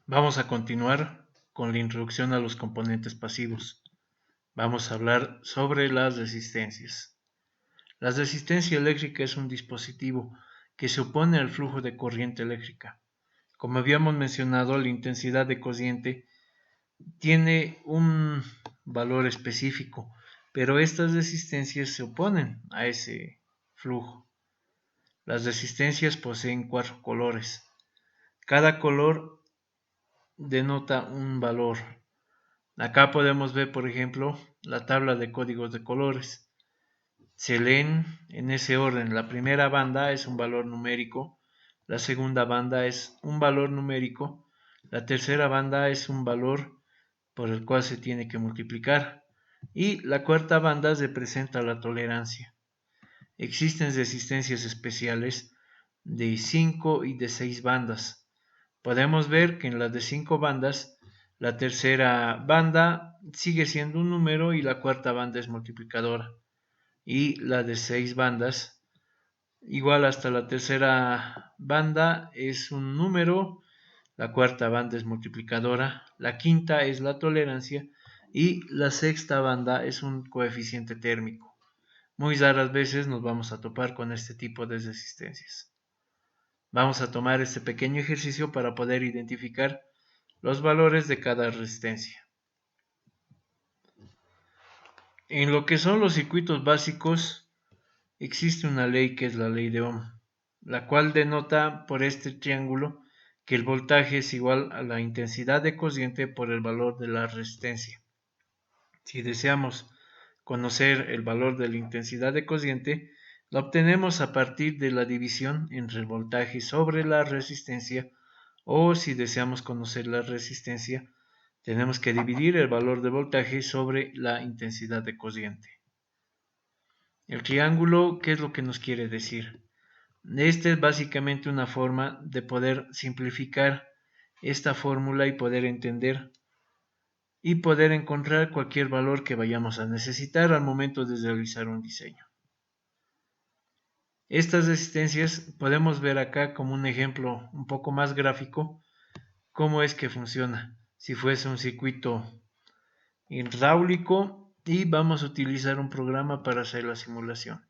Vamos a continuar con la introducción a los componentes pasivos. Vamos a hablar sobre las resistencias. La resistencia eléctrica es un dispositivo que se opone al flujo de corriente eléctrica. Como habíamos mencionado, la intensidad de corriente tiene un valor específico, pero estas resistencias se oponen a ese flujo. Las resistencias poseen 4 colores. Cada color denota un valor. Acá podemos ver, por ejemplo, la tabla de códigos de colores. Se leen en ese orden. La primera banda es un valor numérico, la segunda banda es un valor numérico, la tercera banda es un valor por el cual se tiene que multiplicar y la cuarta banda representa la tolerancia. Existen resistencias especiales de 5 y de 6 bandas. Podemos ver que en las de 5 bandas, la tercera banda sigue siendo un número y la cuarta banda es multiplicadora. Y la de 6 bandas, igual hasta la tercera banda es un número, la cuarta banda es multiplicadora, la quinta es la tolerancia y la sexta banda es un coeficiente térmico. Muy raras veces nos vamos a topar con este tipo de resistencias. Vamos a tomar este pequeño ejercicio para poder identificar los valores de cada resistencia. En lo que son los circuitos básicos, existe una ley que es la ley de Ohm, la cual denota por este triángulo que el voltaje es igual a la intensidad de corriente por el valor de la resistencia. Si deseamos conocer el valor de la intensidad de corriente, la obtenemos a partir de la división entre el voltaje sobre la resistencia, o si deseamos conocer la resistencia, tenemos que dividir el valor de voltaje sobre la intensidad de corriente. El triángulo, ¿qué es lo que nos quiere decir? Esta es básicamente una forma de poder simplificar esta fórmula y poder entender y poder encontrar cualquier valor que vayamos a necesitar al momento de realizar un diseño. Estas resistencias podemos ver acá como un ejemplo un poco más gráfico cómo es que funciona. Si fuese un circuito hidráulico y vamos a utilizar un programa para hacer la simulación.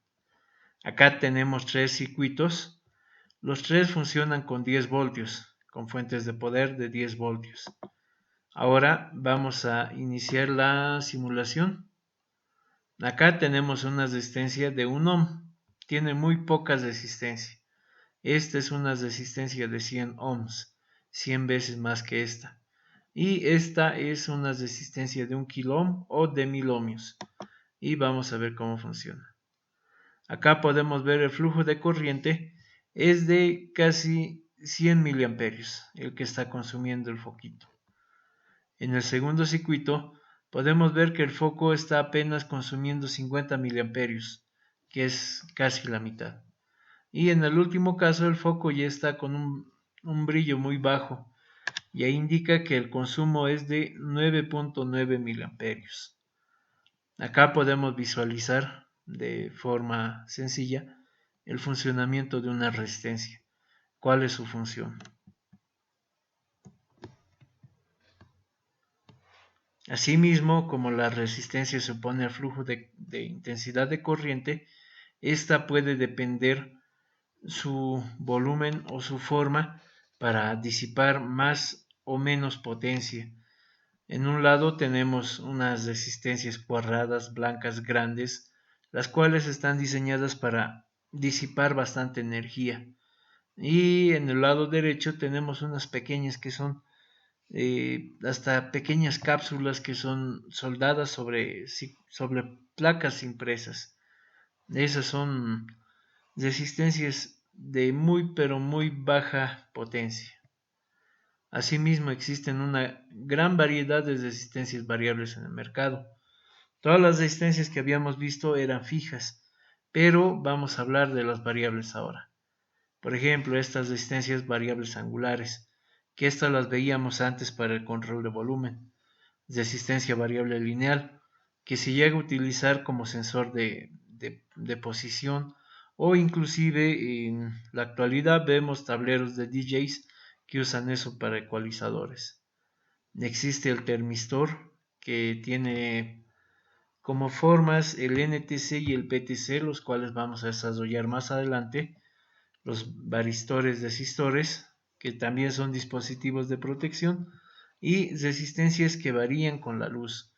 Acá tenemos 3 circuitos. Los 3 funcionan con 10 voltios, con fuentes de poder de 10 voltios. Ahora vamos a iniciar la simulación. Acá tenemos una resistencia de 1 ohm. Tiene muy poca resistencia. Esta es una resistencia de 100 ohms, 100 veces más que esta. Y esta es una resistencia de 1 kilo ohm o de 1000 ohmios. Y vamos a ver cómo funciona. Acá podemos ver el flujo de corriente es de casi 100 miliamperios, el que está consumiendo el foquito. En el segundo circuito podemos ver que el foco está apenas consumiendo 50 miliamperios, que es casi la mitad. Y en el último caso el foco ya está con un brillo muy bajo, y ahí indica que el consumo es de 9.9 miliamperios. Acá podemos visualizar de forma sencilla el funcionamiento de una resistencia. ¿Cuál es su función? Asimismo, como la resistencia se opone al flujo de intensidad de corriente, esta puede depender su volumen o su forma para disipar más o menos potencia. En un lado tenemos unas resistencias cuadradas blancas grandes, las cuales están diseñadas para disipar bastante energía. Y en el lado derecho tenemos unas pequeñas que son hasta pequeñas cápsulas que son soldadas sobre placas impresas. Esas son resistencias de muy pero muy baja potencia. Asimismo existen una gran variedad de resistencias variables en el mercado. Todas las resistencias que habíamos visto eran fijas, pero vamos a hablar de las variables ahora. Por ejemplo, estas resistencias variables angulares, que estas las veíamos antes para el control de volumen. Resistencia variable lineal, que se llega a utilizar como sensor de posición, o inclusive en la actualidad vemos tableros de DJs que usan eso para ecualizadores. Existe el termistor, que tiene como formas el NTC y el PTC, los cuales vamos a desarrollar más adelante. Los varistores resistores, que también son dispositivos de protección, y resistencias que varían con la luz.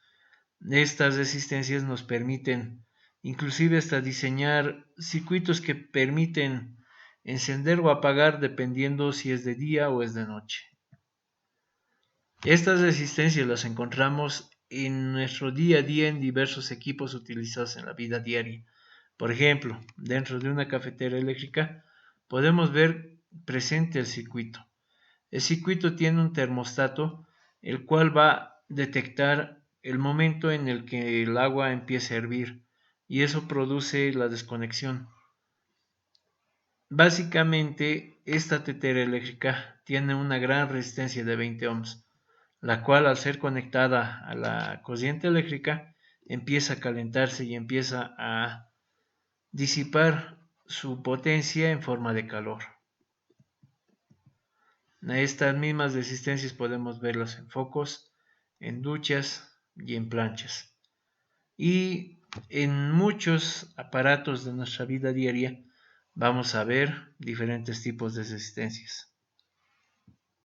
Estas resistencias nos permiten inclusive hasta diseñar circuitos que permiten encender o apagar dependiendo si es de día o es de noche. Estas resistencias las encontramos en nuestro día a día en diversos equipos utilizados en la vida diaria. Por ejemplo, dentro de una cafetera eléctrica podemos ver presente el circuito. El circuito tiene un termostato, el cual va a detectar el momento en el que el agua empiece a hervir, y eso produce la desconexión. Básicamente, esta tetera eléctrica tiene una gran resistencia de 20 ohms, la cual, al ser conectada a la corriente eléctrica, empieza a calentarse y empieza a disipar su potencia en forma de calor. Estas mismas resistencias podemos verlas en focos, en duchas y en planchas. Y en muchos aparatos de nuestra vida diaria vamos a ver diferentes tipos de resistencias.